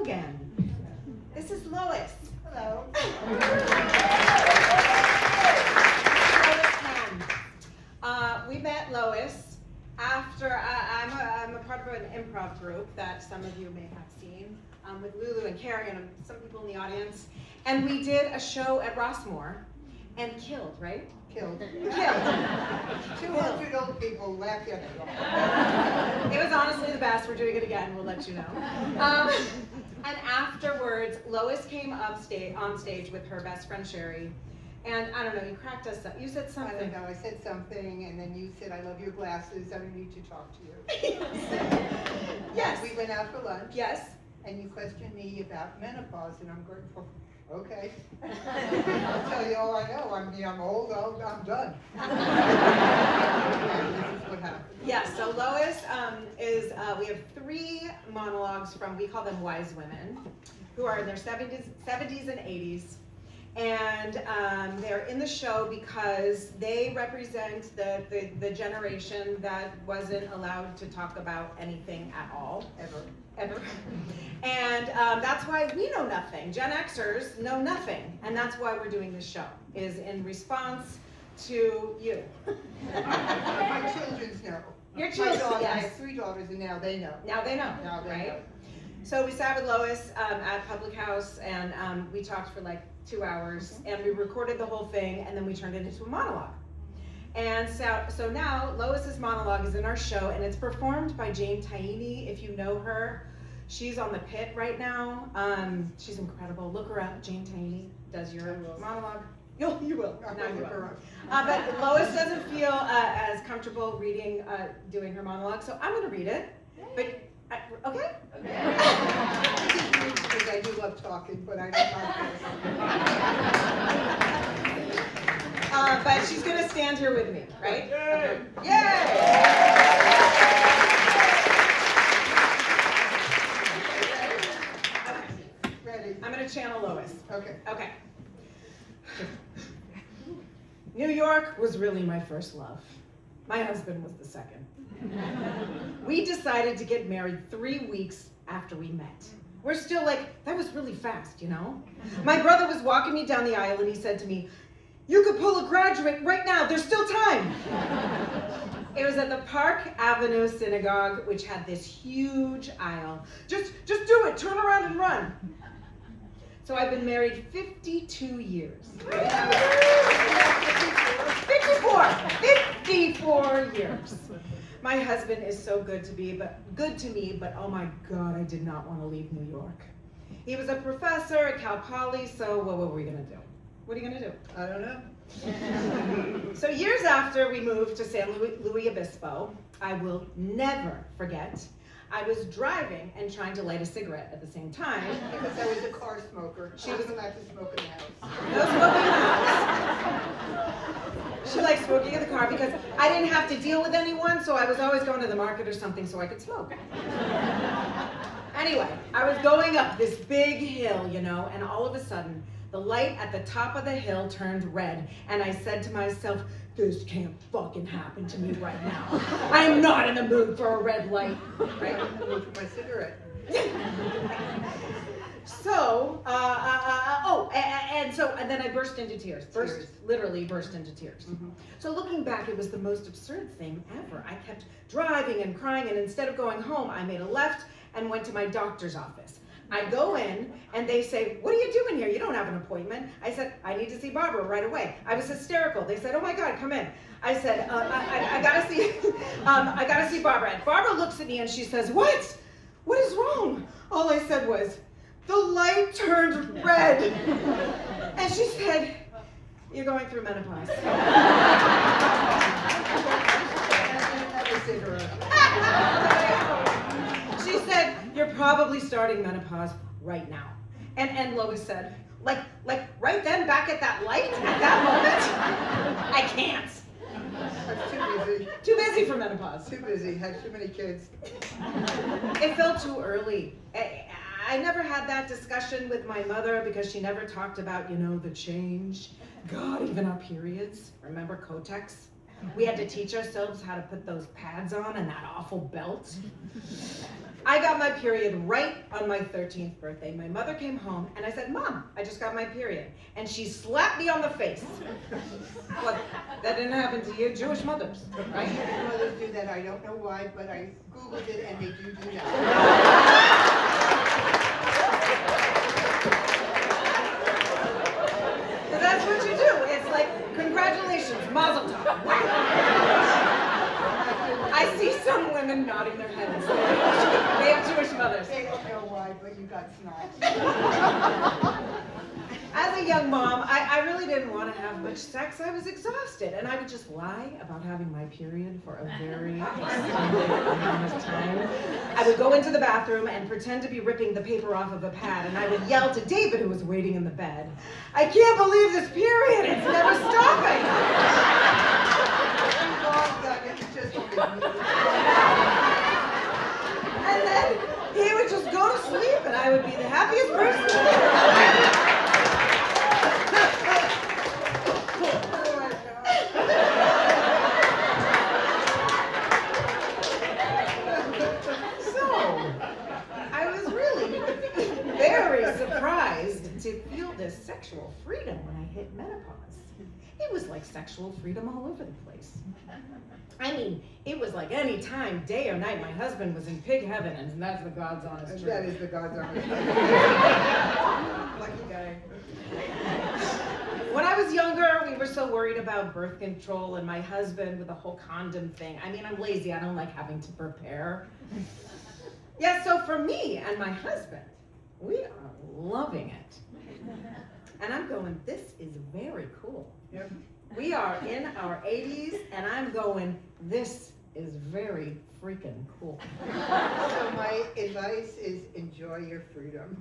again. This is Lois. Hello. Lois Kann. We met Lois after, I'm a part of an improv group that some of you may have seen with Lulu and Carrie and some people in the audience. And we did a show at Rossmore and killed, right? Killed. Killed. 200 old people laughed at it. It was honestly the best. We're doing it again. We'll let you know. And afterwards, Lois came up on stage with her best friend Sherry, and I don't know. You cracked us up. You said something. I don't know. I said something, and then you said, "I love your glasses. I need to talk to you." Yes. We went out for lunch. Yes. And you questioned me about menopause, and I'm grateful. Okay. I'll tell you all I know. I'm old. I'm done. And this is what happened. Yes. So Lois we have 3 monologues from, we call them wise women, who are in their 70s and 80s. And they're in the show because they represent the generation that wasn't allowed to talk about anything at all. Ever. And that's why we know nothing. Gen Xers know nothing. And that's why we're doing this show, is in response to you. My children know. Your children, I yes. have 3 daughters, and now they know. Now they know, Now they right? know. So we sat with Lois at Public House, and we talked for like 2 hours, and we recorded the whole thing, and then we turned it into a monologue. And so now Lois's monologue is in our show, and it's performed by Jane Taini. If you know her, she's on the Pit right now. She's incredible. Look her up. Jane Taini does your monologue. You will. Now you will. But Lois doesn't feel as comfortable doing her monologue, so I'm going to read it. But okay? Because I do love talking, but I don't like this. But she's going to stand here with me, right? Yay! Okay. Yay! Ready? I'm going to channel Lois. Okay. Okay. New York was really my first love. My husband was the second. We decided to get married 3 weeks after we met. We're still like, that was really fast, you know? My brother was walking me down the aisle and he said to me, "You could pull a graduate right now, there's still time." It was at the Park Avenue Synagogue, which had this huge aisle. Just do it, turn around and run. So I've been married 52 years. 54 years. My husband is so good to me, but oh my God, I did not want to leave New York. He was a professor at Cal Poly, so what were we gonna do? What are you gonna do? I don't know. So years after we moved to San Luis Obispo, I will never forget, I was driving and trying to light a cigarette at the same time. Because I was a car smoker. She was allowed to smoke in the house. No smoking in the house. She liked smoking in the car because I didn't have to deal with anyone, so I was always going to the market or something so I could smoke. Anyway, I was going up this big hill, you know, and all of a sudden, the light at the top of the hill turned red, and I said to myself, this can't fucking happen to me right now. I am not in the mood for a red light. Right? I'm in the mood for my cigarette. So, and then I burst into tears. Literally burst into tears. Mm-hmm. So looking back, it was the most absurd thing ever. I kept driving and crying, and instead of going home, I made a left and went to my doctor's office. I go in, and they say, "What are you doing here? You don't have an appointment." I said, "I need to see Barbara right away." I was hysterical. They said, "Oh my God, come in." I said, I gotta see, I gotta see Barbara. And Barbara looks at me and she says, "What? What is wrong?" All I said was, "The light turned red." And she said, "You're going through menopause." She said, "You're probably starting menopause right now." And Lois said, like right then, back at that light, at that moment? I can't. I'm too busy. Too busy for menopause. Too busy. Had too many kids. It felt too early. I never had that discussion with my mother because she never talked about, you know, the change. God, even our periods. Remember Kotex? We had to teach ourselves how to put those pads on and that awful belt. I got my period right on my 13th birthday. My mother came home and I said, Mom, I just got my period. And she slapped me on the face. What, that didn't happen to you? Jewish mothers, right? Jewish mothers do that, I don't know why, but I Googled it and they do that. That's what you do. It's like, congratulations, mazel tov. I see some women nodding their heads. They have Jewish mothers. They don't know why, but you got snot. As a young mom, I really didn't want to have much sex. I was exhausted, and I would just lie about having my period for a very extended amount of time. I would go into the bathroom and pretend to be ripping the paper off of a pad, and I would yell to David, who was waiting in the bed, I can't believe this period, it's never stopping. And then he would just go to sleep, and I would be the happiest person. To feel this sexual freedom when I hit menopause. It was like sexual freedom all over the place. I mean, it was like any time, day or night, my husband was in pig heaven, and that's the God's honest truth. That is the God's honest truth. Lucky guy. When I was younger, we were so worried about birth control, and my husband with the whole condom thing. I mean, I'm lazy, I don't like having to prepare. Yeah, so for me and my husband, we are loving it. And I'm going, this is very cool. Yep. We are in our 80s, and I'm going, this is very freaking cool. So my advice is enjoy your freedom.